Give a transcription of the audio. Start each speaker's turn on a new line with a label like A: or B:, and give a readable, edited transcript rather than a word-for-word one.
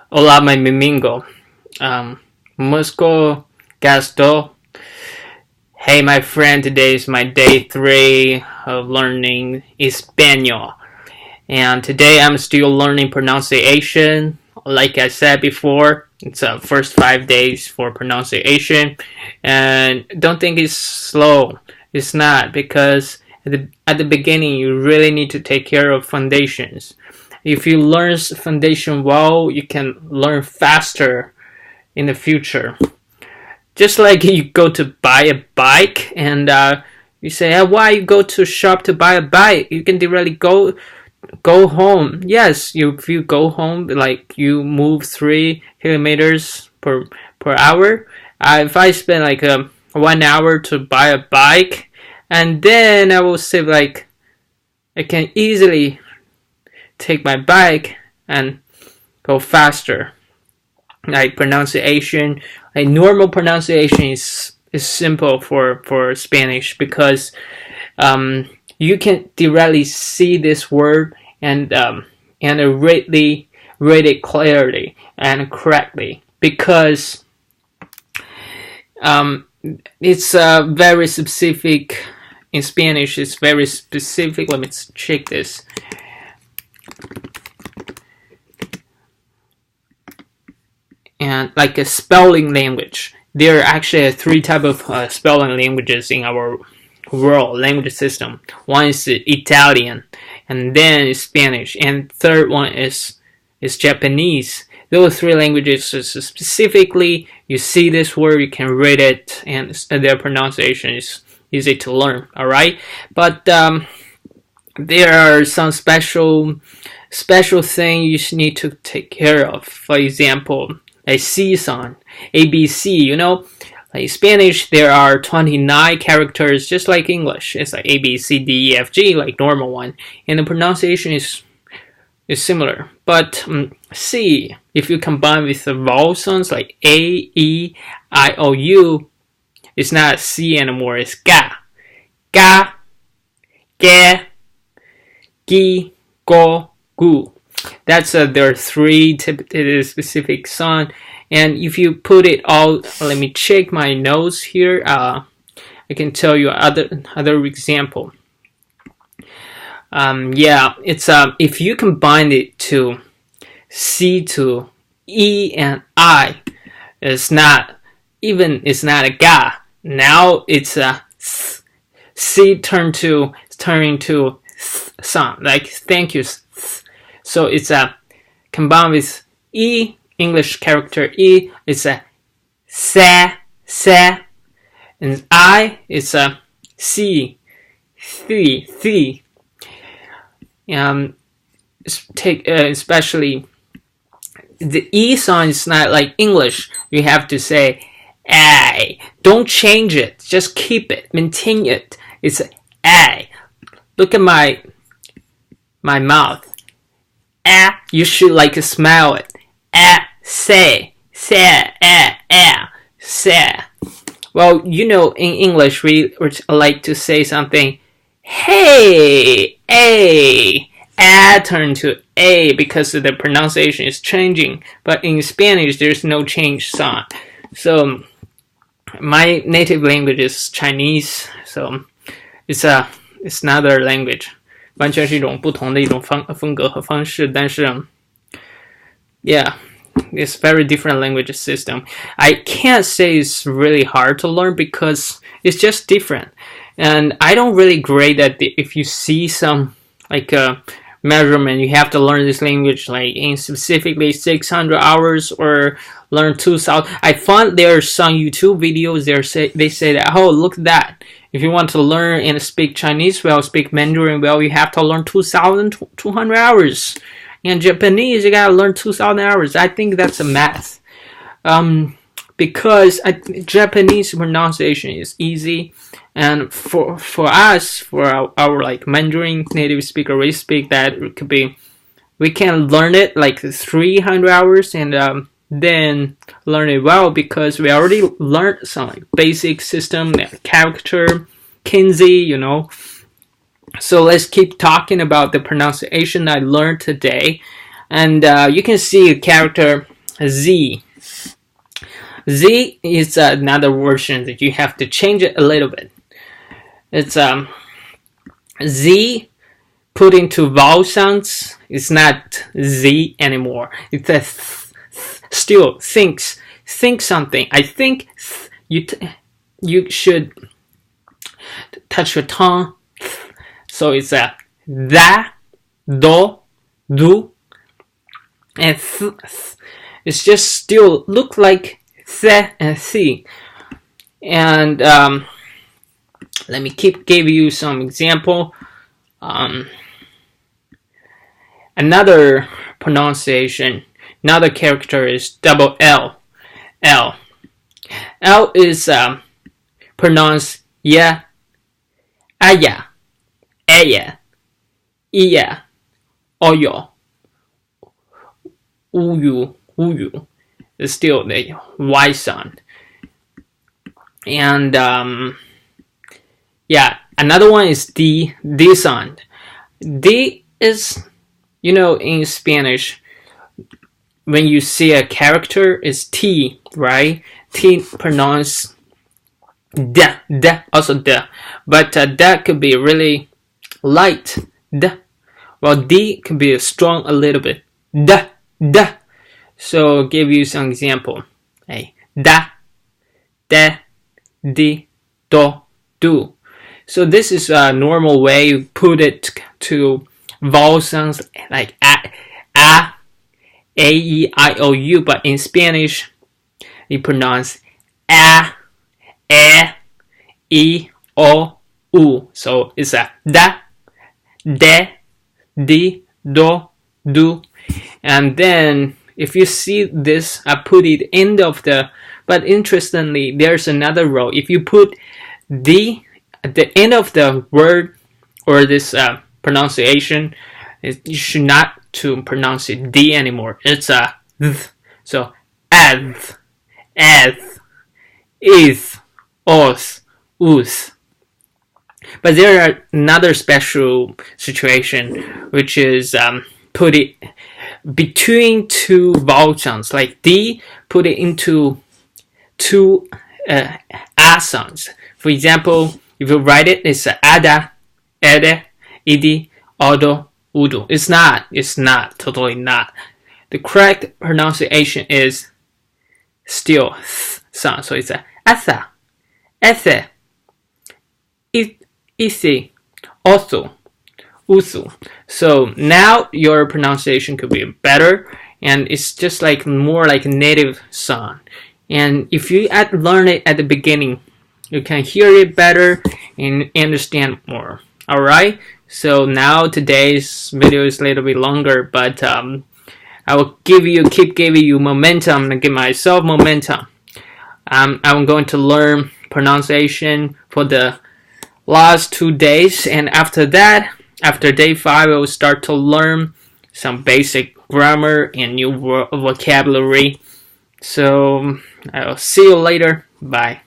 A: Hola, my mimingo. Musco Gasto. Hey, my friend, today is my day 3 of learning Espanol. And today I'm still learning pronunciation. Like I said before, it's the first 5 days for pronunciation. And don't think it's slow. It's not, because at the beginning you really need to take care of foundations. If you learn foundation well, you can learn faster in the future. Just like you go to buy a bike and you say, why you go to shop to buy a bike? You can directly go home. Yes, if you go home, like you move 3 kilometers per hour. If I spend like 1 hour to buy a bike, and then I will say like I can easily take my bike and go faster. Like pronunciation, like normal pronunciation is simple for Spanish, because you can directly see this word and read it clearly and correctly, because it's very specific. In Spanish, it's very specific. Let me check this. And like a spelling language, there are actually 3 types of spelling languages in our world language system. One is Italian, and then is Spanish, and third one is Japanese. Those 3 languages, specifically, you see this word, you can read it, and their pronunciation is easy to learn. All right, but there are some special things you need to take care of. For example, a C sound, ABC. Like Spanish, there are 29 characters, just like English. It's like A, B, C, D, E, F, G, like normal one, and the pronunciation is similar. But C, if you combine with the vowel sounds like A, E, I, O, U, it's not C anymore. It's ga, ga, ge, gi, go, gu. That's there are 3 specific sound, and if you put it all, let me check my notes here. I can tell you other example. It's if you combine it to C to E and I, it's not a ga. Now it's a C turning to sound like thank you. So it's a combined with E, English character E, it's a sa, and I, it's a C, thi. Especially the E sound is not like English. You have to say A. Don't change it. Just keep it. Maintain it. It's A. Look at my mouth. You should like smell it. Say, say. Well, in English we like to say something. Hey, turn to A because the pronunciation is changing. But in Spanish, there's no change sound. So my native language is Chinese. So it's another language. 完全是一种不同的一种风格和方式，但是 it's very different language system. I can't say it's really hard to learn because it's just different. And I don't really grade that if you see some like measurement, you have to learn this language like in specifically 600 hours or learn 2,000. I found there are some YouTube videos they say that, look at that. If you want to learn and speak Chinese well, speak Mandarin well, you have to learn 2,200 hours. In Japanese, you gotta learn 2,000 hours. I think that's a math. Because Japanese pronunciation is easy, and for us, for our like Mandarin native speaker, we speak that it could be, we can learn it like 300 hours and then learn it well because we already learned some like basic system, character, Kinsey, So let's keep talking about the pronunciation I learned today. And you can see a character Z. Z is another version that you have to change it a little bit. It's Z put into vowel sounds. It's not Z anymore. It's a still think something. I think you should touch your tongue. So it's a da, do, do, and it's just still look like th and c. And let me give you some example. Another pronunciation, another character is double L. L. L is pronounced ya, aya, aya, iya, oyo, uyu, uyu. It's still the Y sound. And yeah, another one is D sound. D is, in Spanish, when you see a character, is T, right? T pronounced da, also da. But da could be really light, da. While D can be strong a little bit, da. So I'll give you some example. Hey, da, de, di, do, do. So this is a normal way you put it to vowel sounds like a, e, I, o, u. But in Spanish, you pronounce a, e, o, u. So it's a da, de, di, do, do. And then if you see this, I put it end of the. But interestingly, there's another rule. If you put the at the end of the word or this pronunciation, you should not to pronounce it D anymore. It's a th. So as, is, os, us. But there are another special situation, which is put it between two vowel sounds, like D, put it into two A sounds. For example, if you write it, it's ada, ede, idi, odo, udo. It's not, totally not. The correct pronunciation is still th sound. So it's a asa, ese, isi, osu, usu. So now your pronunciation could be better, and it's just like more like a native sound. And if you learn it at the beginning, you can hear it better and understand more. Alright, so now today's video is a little bit longer, but I will keep giving you momentum and give myself momentum. I'm going to learn pronunciation for the last 2 days, and after that, after day 5, I will start to learn some basic grammar and new vocabulary. So I'll see you later. Bye.